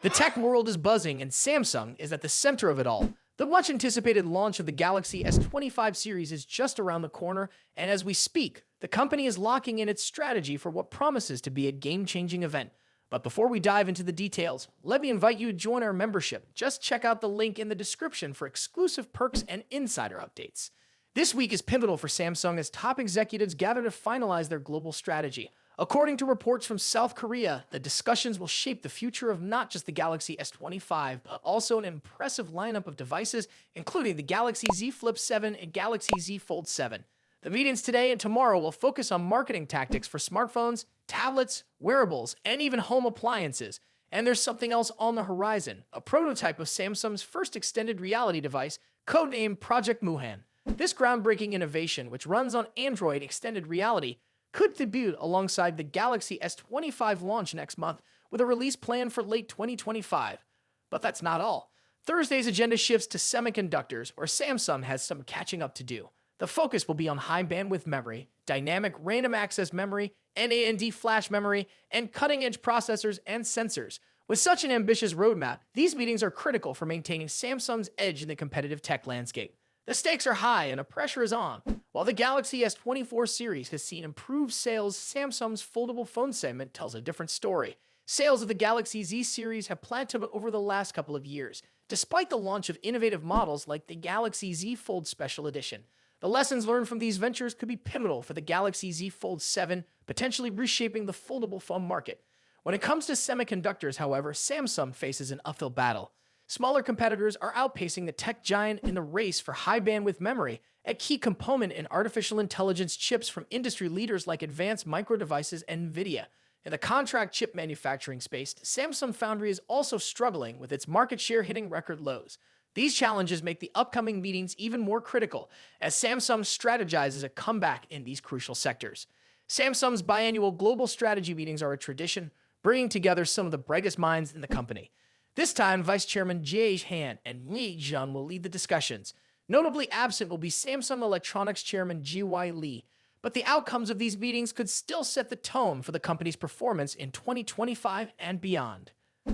The tech world is buzzing, and Samsung is at the center of it all. The much anticipated launch of the Galaxy S25 series is just around the corner, and as we speak, the company is locking in its strategy for what promises to be a game-changing event. But before we dive into the details, let me invite you to join our membership. Just check out the link in the description for exclusive perks and insider updates. This week is pivotal for Samsung as top executives gather to finalize their global strategy. According to reports from South Korea, the discussions will shape the future of not just the Galaxy S25, but also an impressive lineup of devices, including the Galaxy Z Flip 7 and Galaxy Z Fold 7. The meetings today and tomorrow will focus on marketing tactics for smartphones, tablets, wearables, and even home appliances. And there's something else on the horizon, a prototype of Samsung's first extended reality device, codenamed Project Moohan. This groundbreaking innovation, which runs on Android extended reality, could debut alongside the Galaxy S25 launch next month, with a release planned for late 2025. But that's not all. Thursday's agenda shifts to semiconductors, where Samsung has some catching up to do. The focus will be on high bandwidth memory, dynamic random access memory, NAND flash memory, and cutting-edge processors and sensors. With such an ambitious roadmap, these meetings are critical for maintaining Samsung's edge in the competitive tech landscape. The stakes are high and the pressure is on. While the Galaxy S24 series has seen improved sales, Samsung's foldable phone segment tells a different story. Sales of the Galaxy Z series have plateaued over the last couple of years, despite the launch of innovative models like the Galaxy Z Fold Special Edition. The lessons learned from these ventures could be pivotal for the Galaxy Z Fold 7, potentially reshaping the foldable phone market. When it comes to semiconductors, however, Samsung faces an uphill battle. Smaller competitors are outpacing the tech giant in the race for high bandwidth memory, a key component in artificial intelligence chips from industry leaders like Advanced Micro Devices and NVIDIA. In the contract chip manufacturing space, Samsung Foundry is also struggling with its market share hitting record lows. These challenges make the upcoming meetings even more critical as Samsung strategizes a comeback in these crucial sectors. Samsung's biannual global strategy meetings are a tradition, bringing together some of the brightest minds in the company. This time, Vice Chairman Jay Han and Li Jun will lead the discussions. Notably absent will be Samsung Electronics Chairman G.Y. Lee, but the outcomes of these meetings could still set the tone for the company's performance in 2025 and beyond.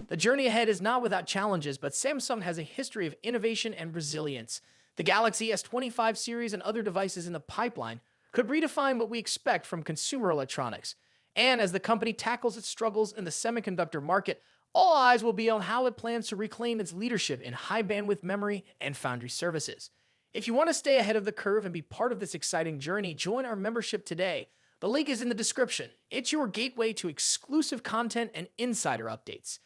The journey ahead is not without challenges, but Samsung has a history of innovation and resilience. The Galaxy S25 series and other devices in the pipeline could redefine what we expect from consumer electronics. And as the company tackles its struggles in the semiconductor market, all eyes will be on how it plans to reclaim its leadership in high bandwidth memory and foundry services. If you want to stay ahead of the curve and be part of this exciting journey, join our membership today. The link is in the description. It's your gateway to exclusive content and insider updates.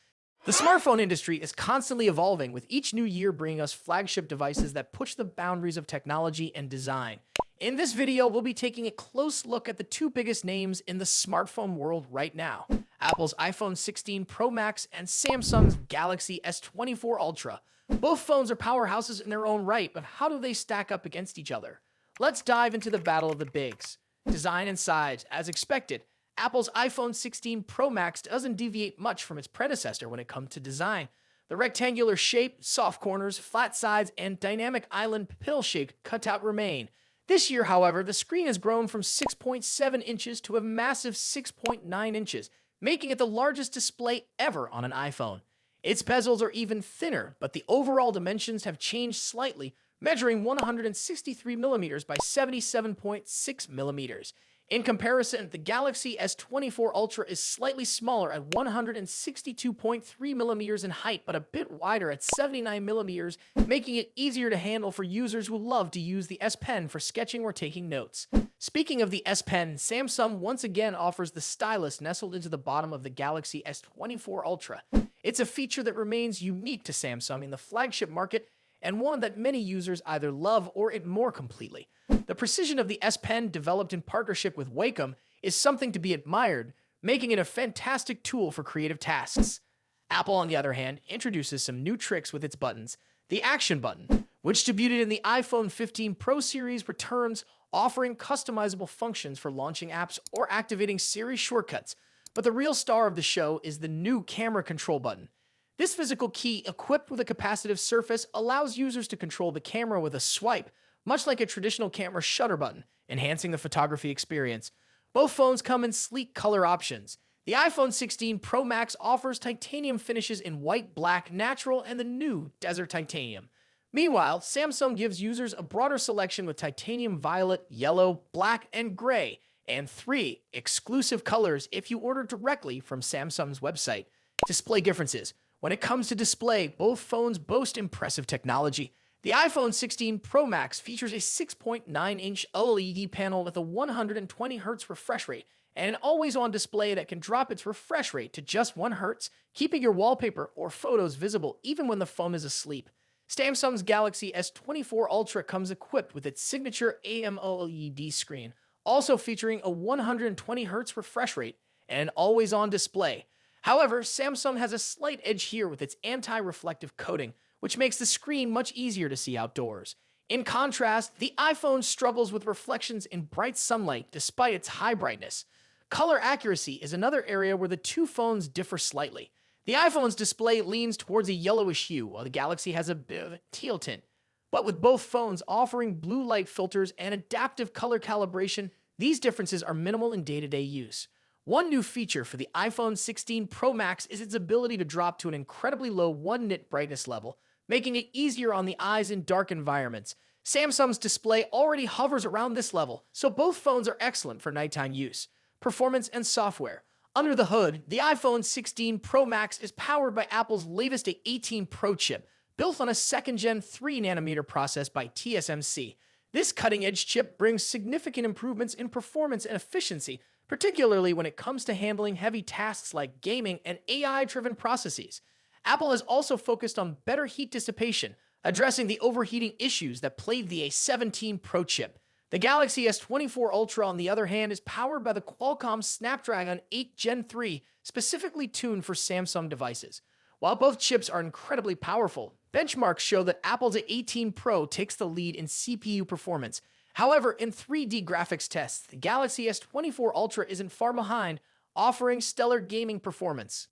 The smartphone industry is constantly evolving, with each new year bringing us flagship devices that push the boundaries of technology and design. In this video, we'll be taking a close look at the two biggest names in the smartphone world right now: Apple's iPhone 16 Pro Max and Samsung's Galaxy S24 Ultra. Both phones are powerhouses in their own right, but how do they stack up against each other? Let's dive into the battle of the bigs. Design and size. As expected, Apple's iPhone 16 Pro Max doesn't deviate much from its predecessor when it comes to design. The rectangular shape, soft corners, flat sides, and dynamic island pill-shaped cutout remain. This year, however, the screen has grown from 6.7 inches to a massive 6.9 inches, making it the largest display ever on an iPhone. Its bezels are even thinner, but the overall dimensions have changed slightly, measuring 163mm by 77.6mm. In comparison, the Galaxy S24 Ultra is slightly smaller at 162.3mm in height, but a bit wider at 79mm, making it easier to handle for users who love to use the S Pen for sketching or taking notes. Speaking of the S Pen, Samsung once again offers the stylus nestled into the bottom of the Galaxy S24 Ultra. It's a feature that remains unique to Samsung in the flagship market, and one that many users either love or ignore completely. The precision of the S Pen, developed in partnership with Wacom, is something to be admired, making it a fantastic tool for creative tasks. Apple, on the other hand, introduces some new tricks with its buttons. The Action button, which debuted in the iPhone 15 Pro series, returns, offering customizable functions for launching apps or activating Siri shortcuts. But the real star of the show is the new Camera Control button. This physical key, equipped with a capacitive surface, allows users to control the camera with a swipe, much like a traditional camera shutter button, enhancing the photography experience. Both phones come in sleek color options. The iPhone 16 Pro Max offers titanium finishes in white, black, natural, and the new Desert Titanium. Meanwhile, Samsung gives users a broader selection with titanium violet, yellow, black, and gray, and 3 exclusive colors if you order directly from Samsung's website. Display differences. When it comes to display, both phones boast impressive technology. The iPhone 16 Pro Max features a 6.9-inch OLED panel with a 120Hz refresh rate and an always-on display that can drop its refresh rate to just 1 Hz, keeping your wallpaper or photos visible even when the phone is asleep. Samsung's Galaxy S24 Ultra comes equipped with its signature AMOLED screen, also featuring a 120Hz refresh rate and an always-on display. However, Samsung has a slight edge here with its anti-reflective coating, which makes the screen much easier to see outdoors. In contrast, the iPhone struggles with reflections in bright sunlight despite its high brightness. Color accuracy is another area where the two phones differ slightly. The iPhone's display leans towards a yellowish hue, while the Galaxy has a bit of a teal tint. But with both phones offering blue light filters and adaptive color calibration, these differences are minimal in day-to-day use. One new feature for the iPhone 16 Pro Max is its ability to drop to an incredibly low 1 nit brightness level, making it easier on the eyes in dark environments. Samsung's display already hovers around this level, so both phones are excellent for nighttime use. Performance and software. Under the hood, the iPhone 16 Pro Max is powered by Apple's latest A18 Pro chip, built on a second-gen 3nm process by TSMC. This cutting-edge chip brings significant improvements in performance and efficiency, particularly when it comes to handling heavy tasks like gaming and AI-driven processes. Apple has also focused on better heat dissipation, addressing the overheating issues that plagued the A17 Pro chip. The Galaxy S24 Ultra, on the other hand, is powered by the Qualcomm Snapdragon 8 Gen 3, specifically tuned for Samsung devices. While both chips are incredibly powerful, benchmarks show that Apple's A18 Pro takes the lead in CPU performance. However, in 3D graphics tests, the Galaxy S24 Ultra isn't far behind, offering stellar gaming performance.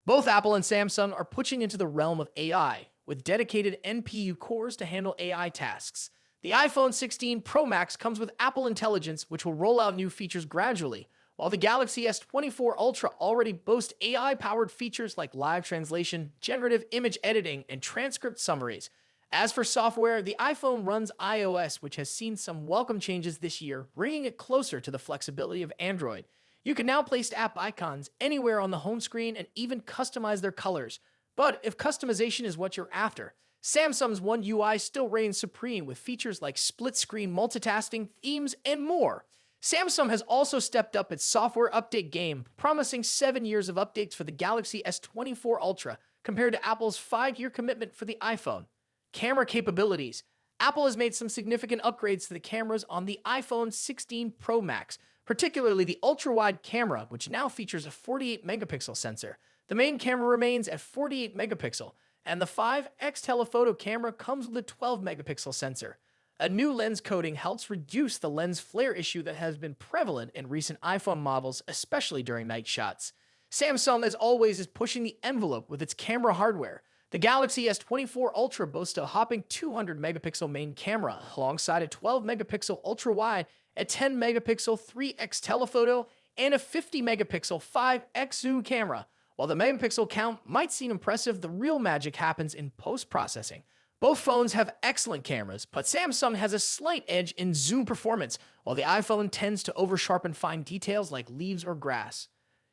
Both Apple and Samsung are pushing into the realm of AI, with dedicated NPU cores to handle AI tasks. The iPhone 16 Pro Max comes with Apple Intelligence, which will roll out new features gradually, while the Galaxy S24 Ultra already boasts AI-powered features like live translation, generative image editing, and transcript summaries. As for software, the iPhone runs iOS, which has seen some welcome changes this year, bringing it closer to the flexibility of Android. You can now place app icons anywhere on the home screen and even customize their colors. But if customization is what you're after, Samsung's One UI still reigns supreme with features like split-screen multitasking, themes, and more. Samsung has also stepped up its software update game, promising 7 years of updates for the Galaxy S24 Ultra compared to Apple's 5-year commitment for the iPhone. Camera capabilities. Apple has made some significant upgrades to the cameras on the iPhone 16 Pro Max, particularly the ultra-wide camera, which now features a 48-megapixel sensor. The main camera remains at 48 megapixel, and the 5x telephoto camera comes with a 12-megapixel sensor. A new lens coating helps reduce the lens flare issue that has been prevalent in recent iPhone models, especially during night shots. Samsung, as always, is pushing the envelope with its camera hardware. The Galaxy S24 Ultra boasts a hopping 200-megapixel main camera, alongside a 12-megapixel ultra-wide, a 10-megapixel 3x telephoto, and a 50-megapixel 5x zoom camera. While the megapixel count might seem impressive, the real magic happens in post-processing. Both phones have excellent cameras, but Samsung has a slight edge in zoom performance, while the iPhone tends to over-sharpen fine details like leaves or grass.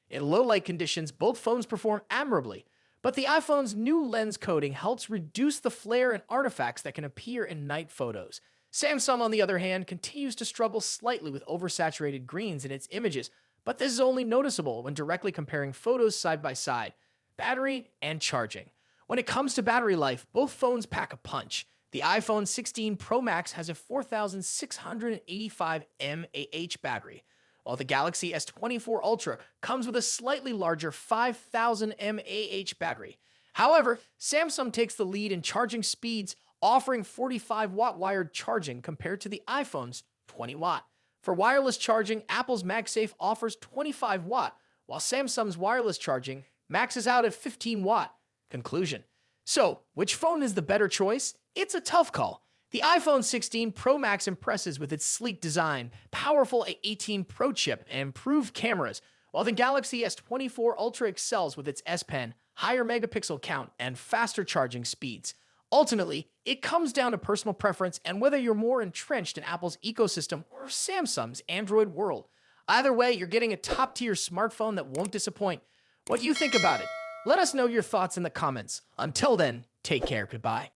In low-light conditions, both phones perform admirably, but the iPhone's new lens coating helps reduce the flare and artifacts that can appear in night photos. Samsung, on the other hand, continues to struggle slightly with oversaturated greens in its images, but this is only noticeable when directly comparing photos side by side. Battery and charging. When it comes to battery life, both phones pack a punch. The iPhone 16 Pro Max has a 4,685 mAh battery, while the Galaxy S24 Ultra comes with a slightly larger 5,000 mAh battery. However, Samsung takes the lead in charging speeds, offering 45-watt wired charging compared to the iPhone's 20-watt. For wireless charging, Apple's MagSafe offers 25-watt, while Samsung's wireless charging maxes out at 15-watt. Conclusion. So, which phone is the better choice? It's a tough call. The iPhone 16 Pro Max impresses with its sleek design, powerful A18 Pro chip, and improved cameras, while the Galaxy S24 Ultra excels with its S Pen, higher megapixel count, and faster charging speeds. Ultimately, it comes down to personal preference and whether you're more entrenched in Apple's ecosystem or Samsung's Android world. Either way, you're getting a top-tier smartphone that won't disappoint. What do you think about it? Let us know your thoughts in the comments. Until then, take care. Goodbye.